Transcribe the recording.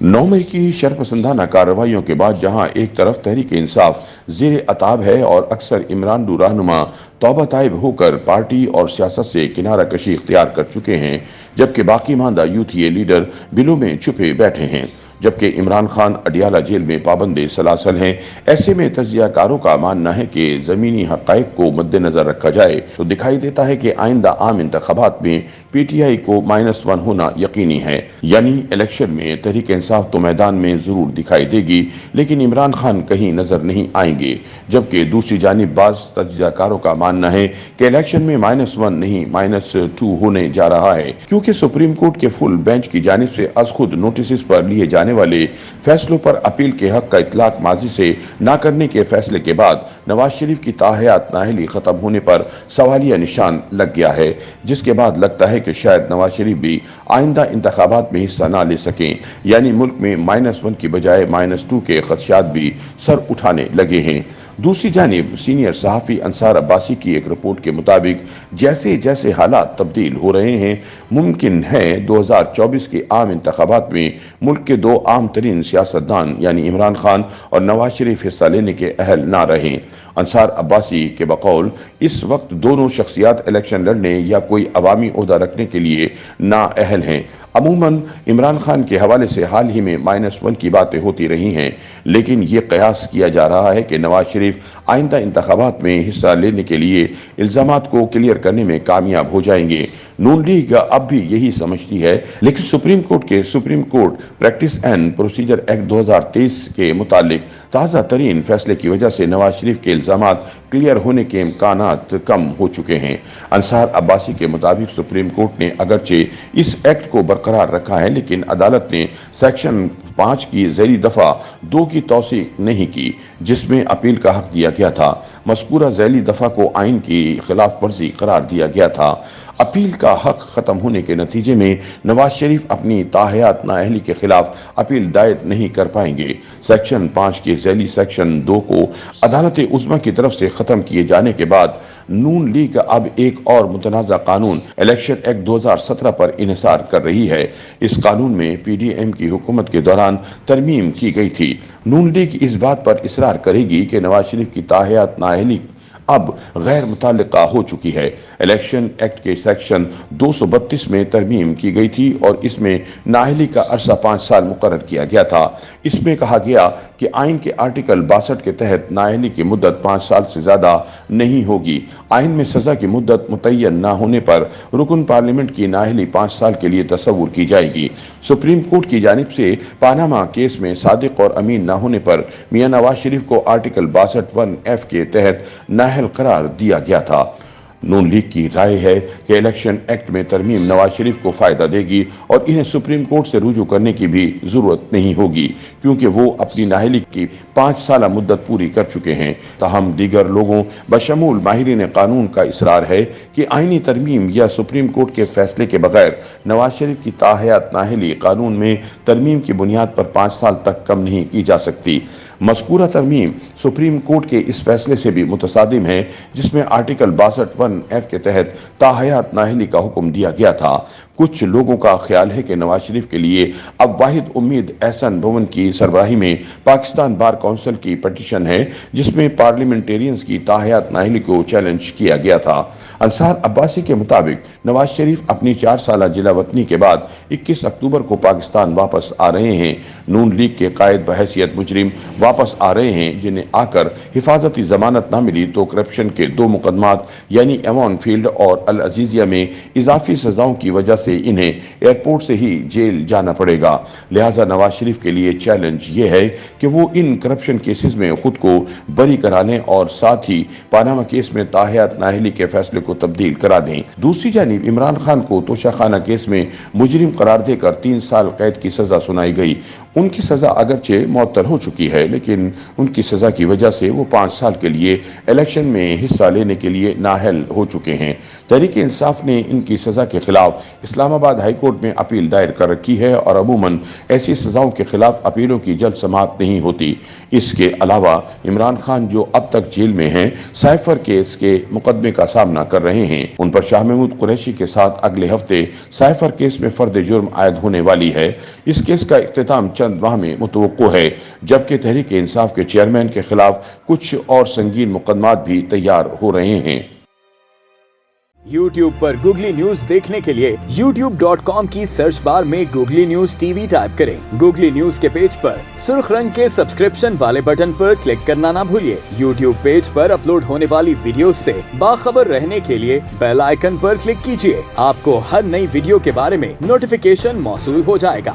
9 मई की शरपसंदाना कार्रवाइयों के बाद जहां एक तरफ तहरीक इंसाफ ज़ेर अताब है और अक्सर इमरान रहनुमा तौबा ताइब होकर पार्टी और सियासत से किनारा कशी इख्तियार कर चुके हैं, जबकि बाकी मानदा यूथीए लीडर बिलों में छुपे बैठे हैं। जबकि इमरान खान अडियाला जेल में पाबंद सलासल हैं। ऐसे में तज्जियाकारों का मानना है कि ज़मीनी हक़ाइक़ को मद्देनज़र रखा जाए तो दिखाई देता है कि आइंदा आम इंतख़ाबात में PTI को -1 होना यकीनी है। यानी इलेक्शन में तहरीक इंसाफ तो मैदान में ज़रूर दिखाई देगी, लेकिन इमरान खान कहीं नज़र नहीं आएंगे। जबकि दूसरी जानिब बाज़ तज्जियाकारों का मानना है कि इलेक्शन में -1 नहीं -2 होने जा रहा है, क्योंकि सुप्रीम कोर्ट के फुल बेंच की जानिब से अज खुद नोटिस पर लिए जाने वाले फैसलों पर अपील के हक का इतलाक माजी से ना करने के फैसले के बाद नवाज शरीफ की ताहयात नाअहली खत्म होने पर सवालिया निशान लग गया है, जिसके बाद लगता है कि शायद नवाज शरीफ भी आइंदा इंतखाबात में हिस्सा ना ले सकें। यानी मुल्क में -1 की बजाय -2 के खदशात भी सर उठाने लगे हैं। दूसरी जानिब सीनियर सहाफ़ी अंसार अब्बासी की एक रिपोर्ट के मुताबिक जैसे जैसे हालात तब्दील हो रहे हैं, मुमकिन है 2024 के आम इंतखाबात में मुल्क के दो आम तरीन सियासतदान यानी इमरान खान और नवाज शरीफ हिस्सा लेने के अहल ना रहें। अंसार अब्बासी के बकौल इस वक्त दोनों शख्सियात इलेक्शन लड़ने या कोई अवामी ओहदा रखने के लिए ना अहल हैं। अमूमन इमरान खान के हवाले से हाल ही में -1 की बातें होती रही हैं, लेकिन ये कयास किया जा रहा है कि नवाज शरीफ आइंदा इंतखाबात में हिस्सा लेने के लिए इल्ज़ामात को क्लियर करने में कामयाब हो जाएंगे। नून लीग अब भी यही समझती है, लेकिन supreme court practice and procedure act 2023 के मुतालिक ताज़ा तरीन फैसले की वजह से नवाज शरीफ के इल्ज़ामात क्लियर होने के इम्कानात कम हो चुके हैं। अंसार अब्बासी के मुताबिक सुप्रीम कोर्ट ने अगरचे इस एक्ट को बरकरार रखा है, लेकिन अदालत ने सेक्शन 5 की ज़ैली दफ़ा 2 की तौसीक नहीं की, जिसमें अपील का हक दिया गया था। मज़कूरा ज़ैली दफ़ा को आइन की खिलाफ वर्जी करार दिया गया था। अपील का हक खत्म होने के नतीजे में नवाज शरीफ अपनी ताहयात नाअहली के खिलाफ अपील दायर नहीं कर पाएंगे। सेक्शन 5 के ज़ैली सेक्शन 2 को अदालत उज़्मा की तरफ से खत्म किए जाने के बाद नून लीग अब एक और मुतनाज़ा कानून इलेक्शन एक्ट 2017 पर इन्हिसार कर रही है। इस कानून में PDM की हुकूमत के दौरान तरमीम की गई थी। नून लीग इस बात पर इसरार करेगी कि नवाज शरीफ की ताहयात नाअहली अब गैर मुताल्लिका हो चुकी है। इलेक्शन एक्ट के सेक्शन 232 में तरमीम की गई थी और इसमें नाअहली का अरसा 5 साल मुकर्रर किया गया था। इसमें कहा गया कि आइन के आर्टिकल 62 के तहत नाअहली की मुद्दत 5 साल से ज़्यादा नहीं होगी। आइन में सज़ा की मुद्दत मुतय्यन न होने पर रुकन पार्लियामेंट की नाअहली 5 साल के लिए तस्वुर की जाएगी। सुप्रीम कोर्ट की जानिब से पानामा केस में सादिक और अमीन न होने पर मियां नवाज शरीफ को आर्टिकल 62(1)(f) के तहत नाअहल करार दिया गया था। नून लीग की राय है कि इलेक्शन एक्ट में तरमीम नवाज शरीफ को फायदा देगी और इन्हें सुप्रीम कोर्ट से रुजू करने की भी जरूरत नहीं होगी, क्योंकि वो अपनी नाअहली की 5 साल मुद्दत पूरी कर चुके हैं। ताहम दीगर लोगों बशमूल माहिरीन कानून का इसरार है कि आईनी तरमीम या सुप्रीम कोर्ट के फैसले के बगैर नवाज शरीफ की ताहयात नाअहली कानून में तरमीम की बुनियाद पर 5 साल तक कम नहीं की जा सकती। मज़कूरा तरमीम सुप्रीम कोर्ट के इस फैसले से भी मुतसादिम है, जिसमें आर्टिकल 62(1)(f) के तहत ताहयात नाअहली का हुक्म दिया गया था। कुछ लोगों का ख्याल है कि नवाज शरीफ के लिए अब वाहिद उम्मीद एहसन भवन की सरबराही में पाकिस्तान बार काउंसिल की पटिशन है, जिसमें पार्लियामेंटेरियंस की ताहयात नाअहली को चैलेंज किया गया था। अंसार अब्बासी के मुताबिक नवाज शरीफ अपनी 4 साल जिला वतनी के बाद 21 अक्टूबर को पाकिस्तान वापस आ रहे हैं। नून लीग के कायद बहैसियत मुजरिम वापस आ रहे हैं, जिन्हें आकर हिफाजती जमानत न मिली तो करप्शन के 2 मुकदमात यानी एवॉन फील्ड और अल अजीजिया में इजाफी सजाओं की वजह से इन्हें एयरपोर्ट से ही जेल जाना पड़ेगा। लिहाजा नवाज शरीफ के लिए चैलेंज ये है कि वो इन करप्शन केसेस में खुद को बरी करा लें और साथ ही पानामा केस में ताहयात नाअहली के फैसले को तब्दील करा दें। दूसरी जानिब इमरान खान को तोशाखाना केस में मुजरिम करार देकर 3 साल कैद की सजा सुनाई गई। उनकी सजा अगरचे मौतर हो चुकी है, लेकिन उनकी सजा की वजह से वो 5 साल के लिए इलेक्शन में हिस्सा लेने के लिए नाअहल हो चुके हैं। तहरीक इंसाफ ने इनकी सजा के खिलाफ اسلام آباد ہائی کورٹ میں اپیل دائر کر رکھی ہے اور عموماً ایسی سزاؤں کے خلاف اپیلوں کی جلد سماعت نہیں ہوتی۔ اس کے علاوہ عمران خان جو اب تک جیل میں ہیں، سائفر کیس کے مقدمے کا سامنا کر رہے ہیں۔ ان پر شاہ محمود قریشی کے ساتھ اگلے ہفتے سائفر کیس میں فرد جرم عائد ہونے والی ہے۔ اس کیس کا اختتام چند ماہ میں متوقع ہے، جبکہ تحریک انصاف کے چیئرمین کے خلاف کچھ اور سنگین مقدمات بھی تیار ہو رہے ہیں۔ YouTube پر گوگلی نیوز دیکھنے کے لیے youtube.com کی سرچ بار میں googly news T V type کریں۔ گوگلی نیوز کے پیج پر سرخ رنگ کے سبسکرپشن والے بٹن پر کلک کرنا نہ بھولیے۔ YouTube پیج پر اپلوڈ ہونے والی ویڈیوز سے باخبر رہنے کے لیے بیل آئیکن پر کلک کیجیے۔ آپ کو ہر نئی ویڈیو کے بارے میں نوٹیفیکیشن موصول ہو جائے گا۔